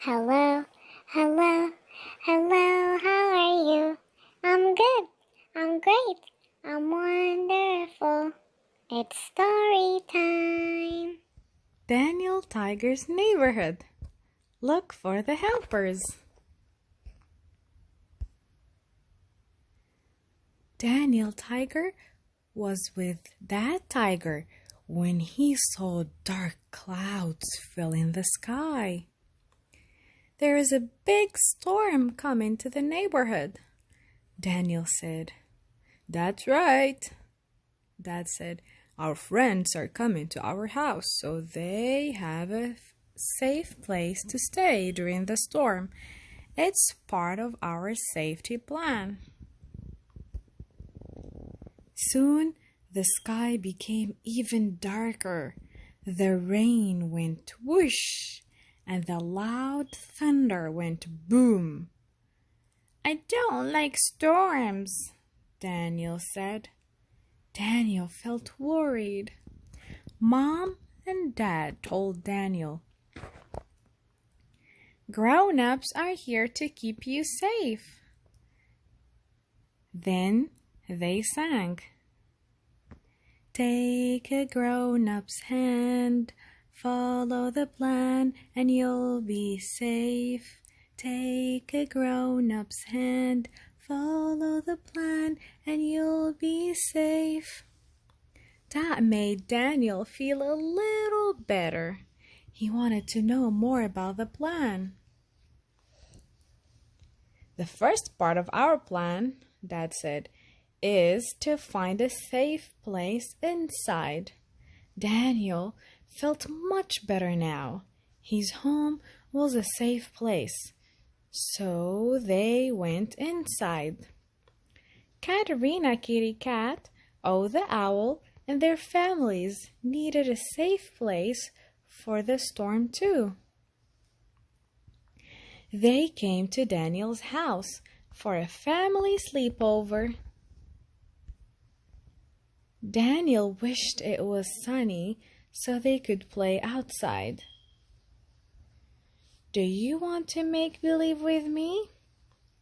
Hello, hello, hello, how are you? I'm good, I'm great, I'm wonderful. It's story time. Daniel Tiger's neighborhood. Look for the helpers. Daniel Tiger was with Dad Tiger when he saw dark clouds filling the sky. There is a big storm coming to the neighborhood, Daniel said. That's right, Dad said. Our friends are coming to our house, so they have a safe place to stay during the storm. It's part of our safety plan. Soon the sky became even darker. The rain went whoosh, and the loud thunder went boom. I don't like storms, Daniel said. Daniel felt worried. Mom and Dad told Daniel, grown-ups are here to keep you safe. Then they sang, take a grown-up's hand, follow the plan and you'll be safe. Take a grown-up's hand, follow the plan and you'll be safe. That made Daniel feel a little better. He wanted to know more about the plan. The first part of our plan, Dad said, is to find a safe place inside. Daniel felt much better now. His home was a safe place. So they went inside. Katerina Kitty Cat, Oh the Owl, and their families needed a safe place for the storm too. They came to Daniel's house for a family sleepover. Daniel wished it was sunny so they could play outside. Do you want to make believe with me?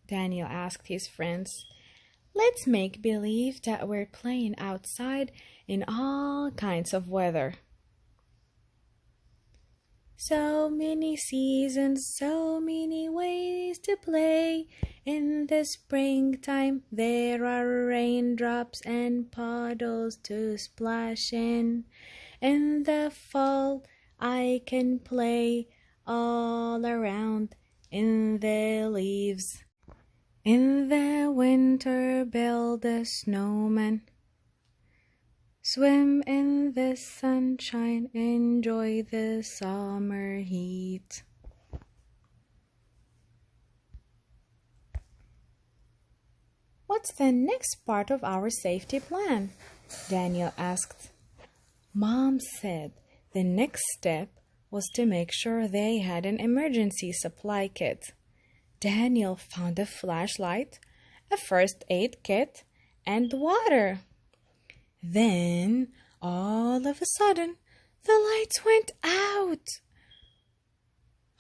Daniel asked his friends. Let's make believe that we're playing outside in all kinds of weather. So many seasons, so many ways to play. In the springtime there are raindrops and puddles to splash in. In the fall I can play all around in the leaves. In the winter build a snowman. Swim in the sunshine, enjoy the summer heat. What's the next part of our safety plan? Daniel asked. Mom said the next step was to make sure they had an emergency supply kit. Daniel found a flashlight, a first aid kit, and water. Then, all of a sudden, the lights went out.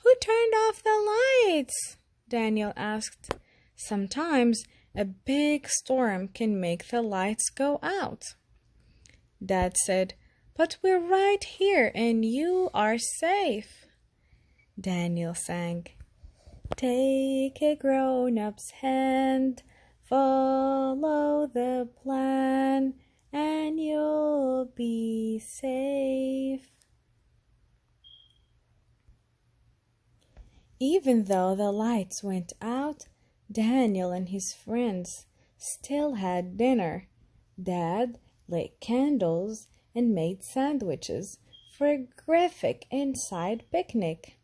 Who turned off the lights? Daniel asked. Sometimes a big storm can make the lights go out. Dad said, but we're right here and you are safe. Daniel sang, take a grown-up's hand, follow the plan, and you'll be safe. Even though the lights went out, Daniel and his friends still had dinner. Dad lit candles and made sandwiches for a graphic inside picnic.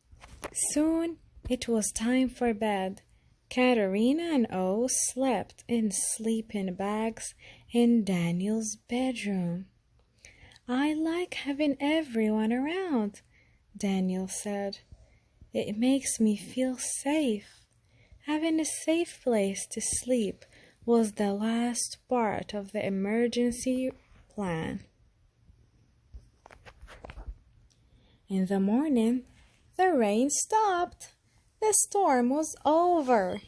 Soon it was time for bed. Katerina and O slept in sleeping bags in Daniel's bedroom. I like having everyone around, Daniel said. It makes me feel safe. Having a safe place to sleep was the last part of the emergency plan. In the morning, the rain stopped. The storm was over.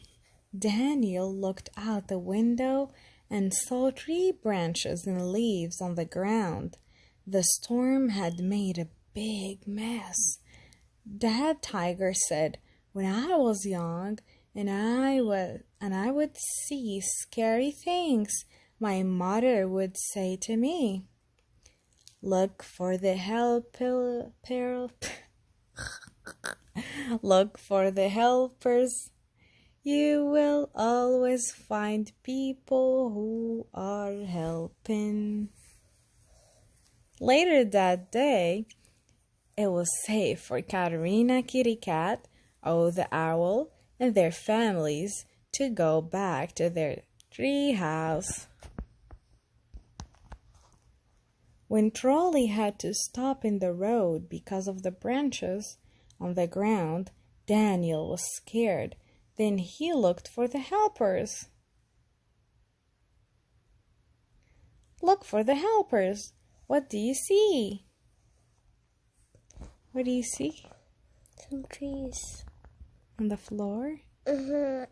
Daniel looked out the window and saw tree branches and leaves on the ground. The storm had made a big mess. Dad Tiger said, "When I was young and I would see scary things, my mother would say to me, 'Look for the Look for the helpers. You will always find people who are helping.'" Later that day, it was safe for Katerina Kitty Cat, O the Owl, and their families to go back to their tree house. When Trolley had to stop in the road because of the branches on the ground, Daniel was scared. Then he looked for the helpers. "Look for the helpers. What do you see?" What do you see? Some trees. On the floor? Mm-hmm.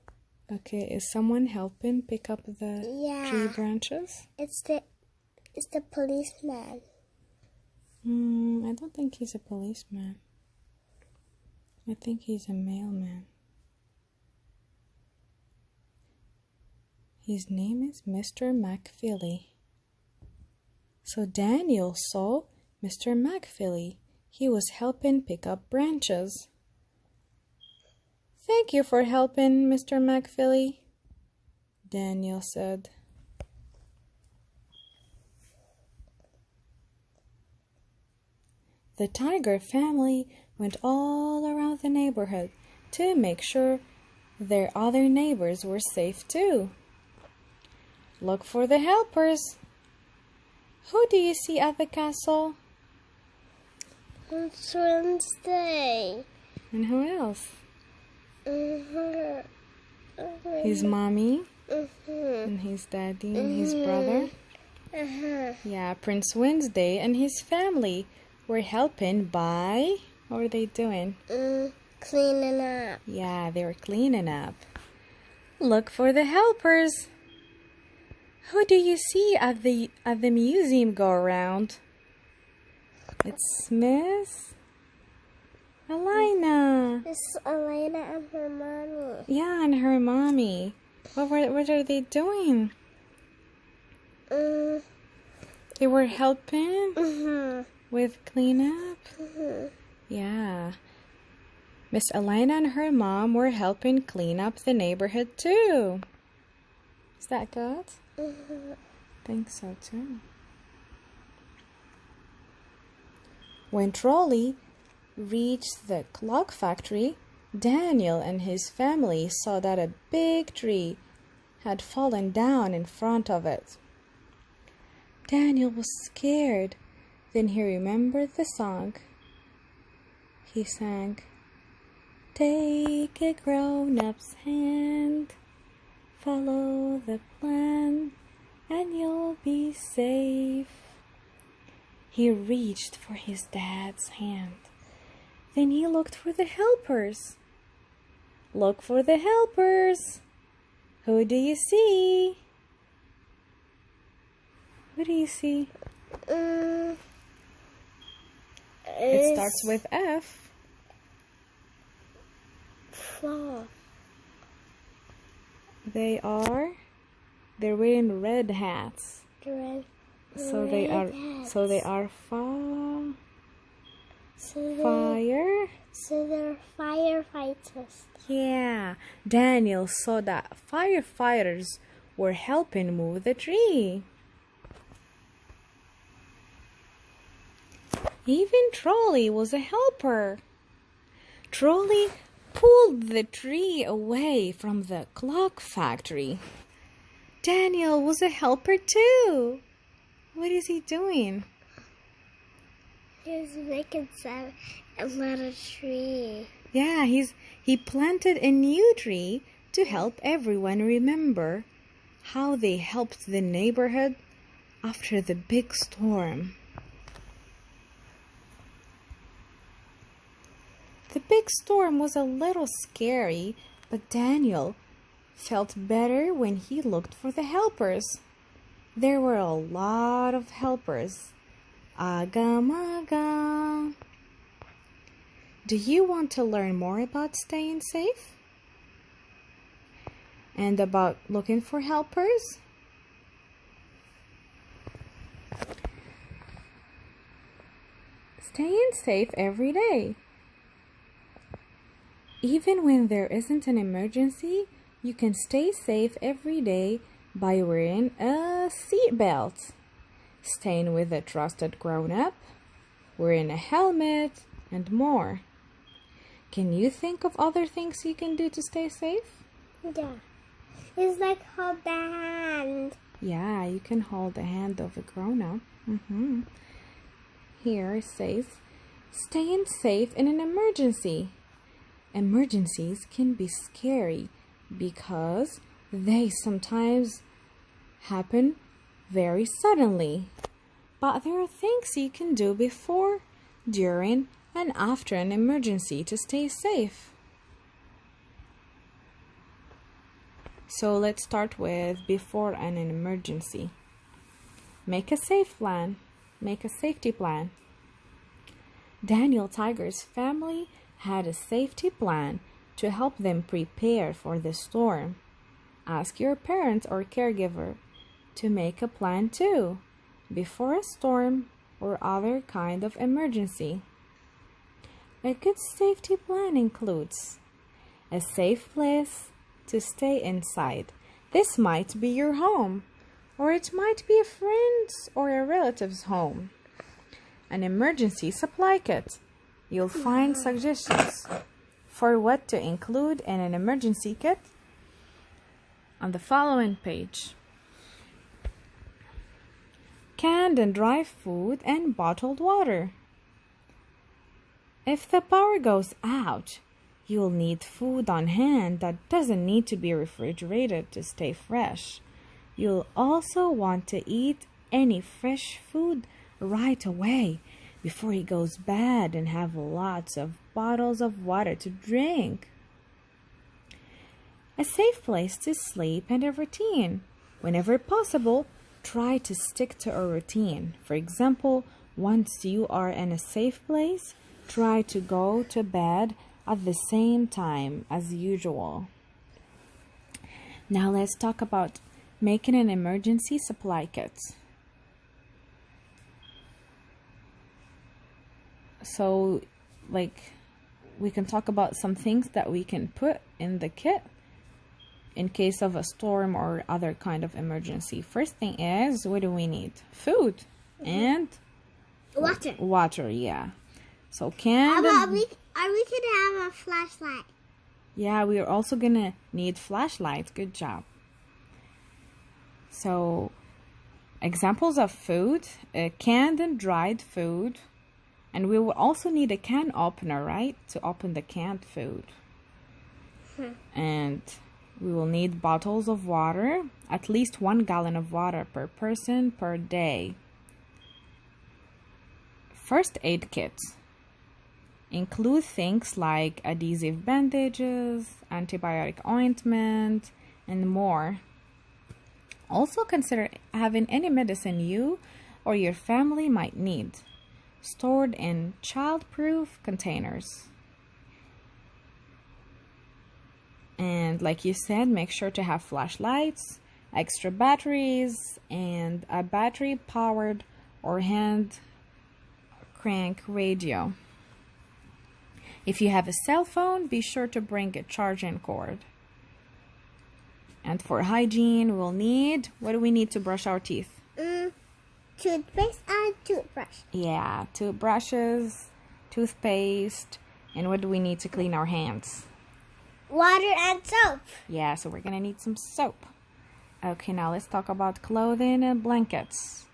Okay, is someone helping pick up the tree branches? It's the policeman. I don't think he's a policeman. I think he's a mailman. His name is Mr. McFilly. So Daniel saw Mr. McFilly. He was helping pick up branches. "Thank you for helping, Mr. McFilly," Daniel said. The tiger family went all around the neighborhood to make sure their other neighbors were safe too. "Look for the helpers. Who do you see at the castle?" It's Wednesday. And who else? Mm-hmm. His mommy, Mm-hmm. and his daddy, and his brother. Yeah, Prince Wednesday and his family were helping by... What were they doing? Cleaning up. Yeah, they were cleaning up. "Look for the helpers. Who do you see at the museum go around?" "It's Miss Elena." It's Elena and her mommy. Yeah, and her mommy. What are they doing? They were helping with cleanup. Yeah. Miss Elena and her mom were helping clean up the neighborhood too. Is that good? Think so too. When Trolley reached the clock factory, Daniel and his family saw that a big tree had fallen down in front of it. Daniel was scared. Then he remembered the song. He sang, "Take a grown-up's hand, follow the plan, and you'll be safe." He reached for his dad's hand. Then he looked for the helpers. "Look for the helpers. Who do you see?" Who do you see? It starts with F. Four. They're wearing red hats. So they are fire. So they're firefighters. Yeah, Daniel saw that firefighters were helping move the tree. Even Trolley was a helper. Trolley pulled the tree away from the clock factory. Daniel was a helper too. What is he doing? He's making another tree. Yeah, he planted a new tree to help everyone remember how they helped the neighborhood after the big storm. The big big storm was a little scary, but Daniel felt better when he looked for the helpers. There were a lot of helpers. Aga-maga. Do you want to learn more about staying safe? And about looking for helpers? Staying safe every day. Even when there isn't an emergency, you can stay safe every day by wearing a seatbelt, staying with a trusted grown-up, wearing a helmet, and more. Can you think of other things you can do to stay safe? Yeah. It's like hold the hand. Yeah, you can hold the hand of a grown-up. Here it says, staying safe in an emergency. Emergencies can be scary because they sometimes happen very suddenly. But there are things you can do before, during, and after an emergency to stay safe. So let's start with before an emergency. Make a safe plan. Make a safety plan. Daniel Tiger's family had a safety plan to help them prepare for the storm. Ask your parents or caregiver to make a plan too, before a storm or other kind of emergency. A good safety plan includes a safe place to stay inside. This might be your home, or it might be a friend's or a relative's home. An emergency supply kit. You'll find suggestions for what to include in an emergency kit on the following page. Canned and dry food and bottled water. If the power goes out, you'll need food on hand that doesn't need to be refrigerated to stay fresh. You'll also want to eat any fresh food right away before it goes bad and have lots of bottles of water to drink. A safe place to sleep and a routine. Whenever possible, try to stick to a routine. For example, once you are in a safe place, try to go to bed at the same time as usual. Now let's talk about making an emergency supply kit. So, we can talk about some things that we can put in the kit in case of a storm or other kind of emergency. First thing is, what do we need? Food and Water. Water, yeah. So canned. We could have a flashlight. Yeah, we are also gonna need flashlights. Good job. So, examples of food: canned and dried food, and we will also need a can opener, right, to open the canned food. And we will need bottles of water, at least 1 gallon of water per person per day. First aid kits include things like adhesive bandages, antibiotic ointment, and more. Also consider having any medicine you or your family might need, stored in child-proof containers. And like you said, make sure to have flashlights, extra batteries, and a battery-powered or hand crank radio. If you have a cell phone, be sure to bring a charging cord. And for hygiene, we'll need, what do we need to brush our teeth? Toothpaste and toothbrush. Yeah, toothbrushes, toothpaste, and what do we need to clean our hands? Water and soap. Yeah, so we're gonna need some soap. Okay, now let's talk about clothing and blankets.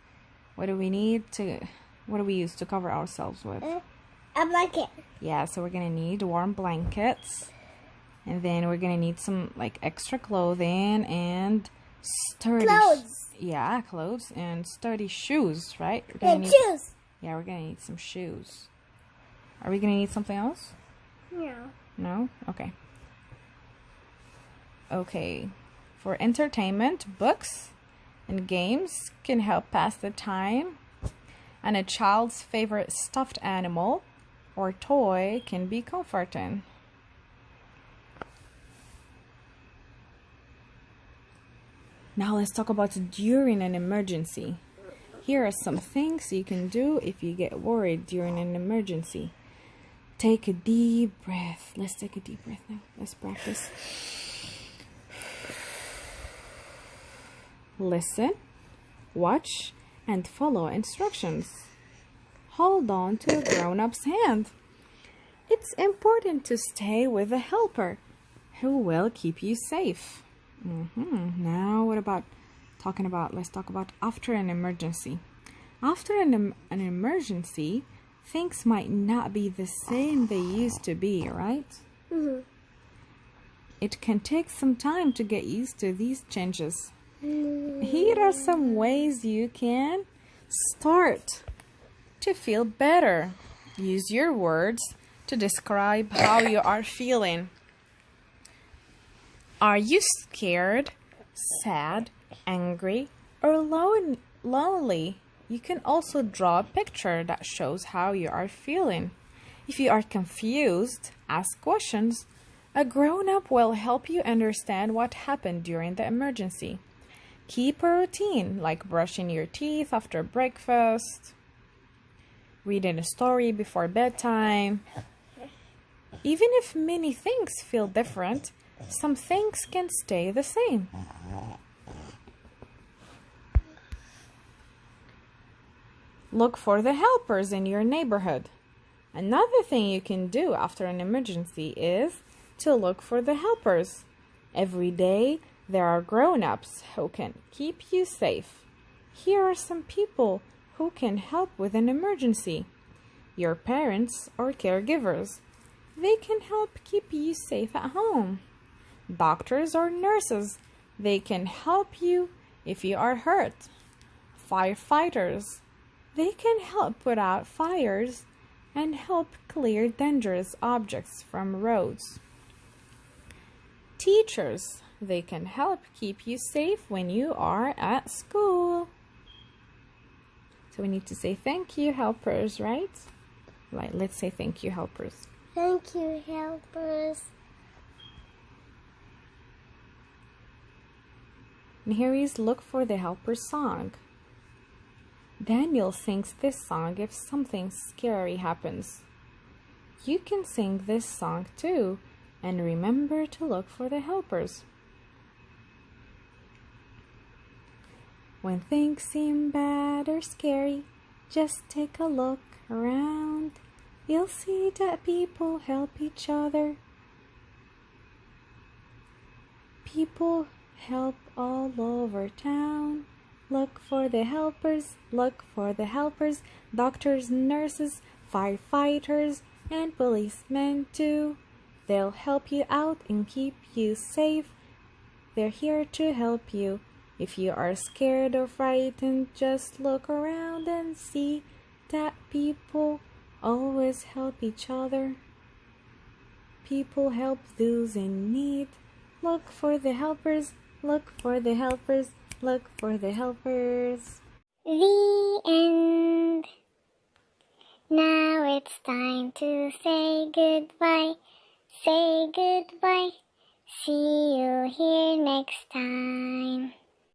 What do we use to cover ourselves with? A blanket. Yeah, so we're gonna need warm blankets. And then we're gonna need some extra clothing and sturdy Clothes. Yeah, clothes and sturdy shoes, right? And shoes. Yeah, we're gonna need some shoes. Are we gonna need something else? No. No? Okay. Okay. For entertainment, books and games can help pass the time. And a child's favorite stuffed animal or toy can be comforting. Now let's talk about during an emergency. Here are some things you can do if you get worried during an emergency. Take a deep breath. Let's take a deep breath now. Let's practice. Listen, watch, and follow instructions. Hold on to a grown-up's hand. It's important to stay with a helper who will keep you safe. Now let's talk about after an emergency. After an emergency, things might not be the same they used to be, right? It can take some time to get used to these changes. Here are some ways you can start to feel better. Use your words to describe how you are feeling. Are you scared, sad, angry, or lonely? You can also draw a picture that shows how you are feeling. If you are confused, ask questions. A grown-up will help you understand what happened during the emergency. Keep a routine, like brushing your teeth after breakfast, reading a story before bedtime. Even if many things feel different, some things can stay the same. Look for the helpers in your neighborhood. Another thing you can do after an emergency is to look for the helpers. Every day, there are grown-ups who can keep you safe. Here are some people who can help with an emergency. Your parents or caregivers. They can help keep you safe at home. Doctors or nurses. They can help you if you are hurt. Firefighters. They can help put out fires and help clear dangerous objects from roads. Teachers. They can help keep you safe when you are at school. So we need to say thank you, helpers, right? Right, let's say thank you, helpers. Thank you, helpers. And here is Look for the Helpers song. Daniel sings this song if something scary happens. You can sing this song too, and remember to look for the helpers. When things seem bad or scary, just take a look around. You'll see that people help each other. People help all over town. Look for the helpers, look for the helpers. Doctors, nurses, firefighters, and policemen too. They'll help you out and keep you safe. They're here to help you. If you are scared or frightened, just look around and see that people always help each other. People help those in need. Look for the helpers, look for the helpers, look for the helpers. The end. Now it's time to say goodbye. Say goodbye. See you here next time.